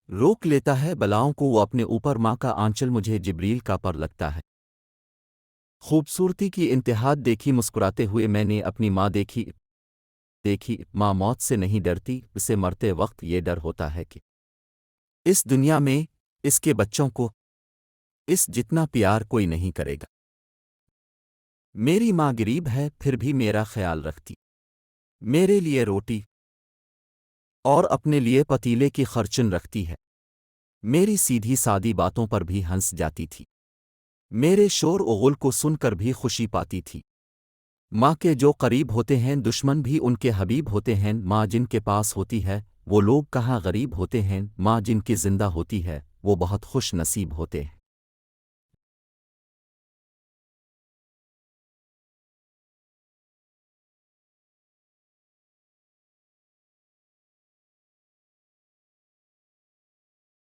روک لیتا ہے بلاؤں کو وہ اپنے اوپر ماں کا آنچل مجھے جبریل کا پر لگتا ہے خوبصورتی کی انتہا دیکھی مسکراتے ہوئے میں نے اپنی ماں دیکھی ماں موت سے نہیں ڈرتی اسے مرتے وقت یہ ڈر ہوتا ہے کہ اس دنیا میں اس کے بچوں کو اس جتنا پیار کوئی نہیں کرے گا میری ماں غریب ہے پھر بھی میرا خیال رکھتی میرے لیے روٹی اور اپنے لیے پتیلے کی خرچن رکھتی ہے میری سیدھی سادی باتوں پر بھی ہنس جاتی تھی میرے شور و غل کو سن کر بھی خوشی پاتی تھی ماں کے جو قریب ہوتے ہیں دشمن بھی ان کے حبیب ہوتے ہیں ماں جن کے پاس ہوتی ہے وہ لوگ کہاں غریب ہوتے ہیں ماں جن کی زندہ ہوتی ہے وہ بہت خوش نصیب ہوتے ہیں